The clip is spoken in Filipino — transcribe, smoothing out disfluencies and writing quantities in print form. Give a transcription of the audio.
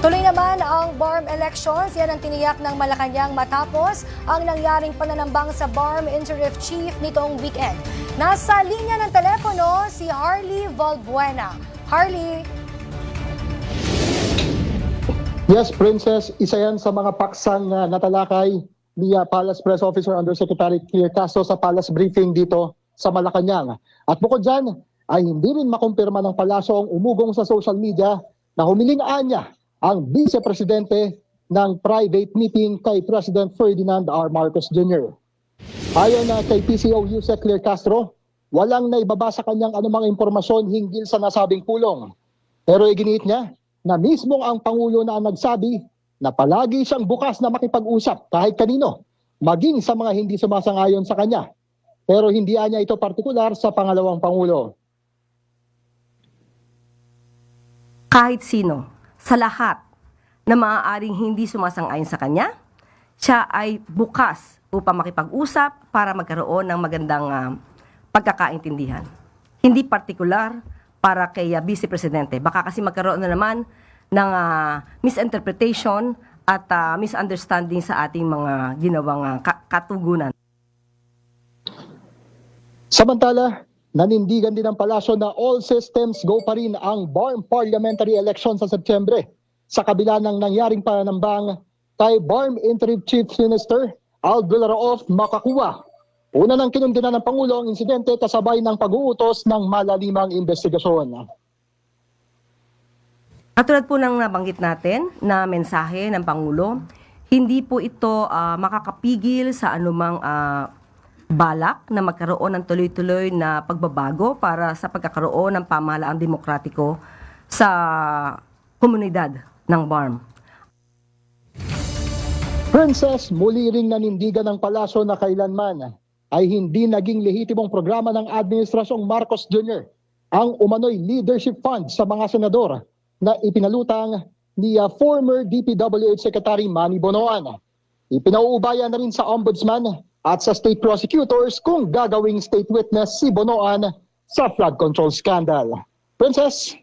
Tuloy naman ang BARM elections. Yan ang tiniyak ng Malacanang matapos ang nangyaring pananambang sa BARM Interim Chief nitong weekend. Nasa linya ng telepono si Harley Valbuena. Harley. Yes, Princess, isa yan sa mga paksang natalakay ni Palace Press Officer Undersecretary Claire Castro sa Palace briefing dito sa Malacanang. At bukod dyan, ay hindi rin makumpirma ng palasyo ang umugong sa social media na humilingaan niya ang vice-presidente ng private meeting kay President Ferdinand R. Marcos Jr. Ayon na kay PCO Yusek Claire Castro, walang naibaba sa kanyang anumang impormasyon hinggil sa nasabing pulong. Pero iginiit niya na mismong ang Pangulo na ang nagsabi na palagi siyang bukas na makipag-usap kahit kanino, maging sa mga hindi sumasangayon sa kanya. Pero hindi niya ito partikular sa pangalawang Pangulo. Kahit sino, sa lahat na maaaring hindi sumasang-ayon sa kanya, siya ay bukas upang makipag-usap para magkaroon ng magandang pagkakaintindihan. Hindi partikular para kay Vice Presidente. Baka kasi magkaroon na naman ng misinterpretation at misunderstanding sa ating mga ginawang katugunan. Samantala, nanindigan din ng palasyo na all systems go pa rin ang BARM parliamentary election sa Setyembre sa kabila ng nangyaring pananambang kay BARM Interim Chief Minister Al Villaroof Makakuwa. Una nang kinundina ng Pangulo ang insidente kasabay ng pag-uutos ng malalimang investigasyon. Katulad po ng nabanggit natin na mensahe ng Pangulo, hindi po ito makakapigil sa anumang balak na magkaroon ng tuloy-tuloy na pagbabago para sa pagkakaroon ng pamahalaang demokratiko sa komunidad ng BARM. Princess, muli ring nanindigan ng palasyo na kailanman ay hindi naging lehitimong programa ng Administrasyong Marcos Jr. ang umano'y leadership fund sa mga senador na ipinalutang ni former DPWH Secretary Manny Bonoan. Ipinauubaya na rin sa Ombudsman at sa state prosecutors kung gagawing state witness si Bonoan sa flood control scandal. Princess?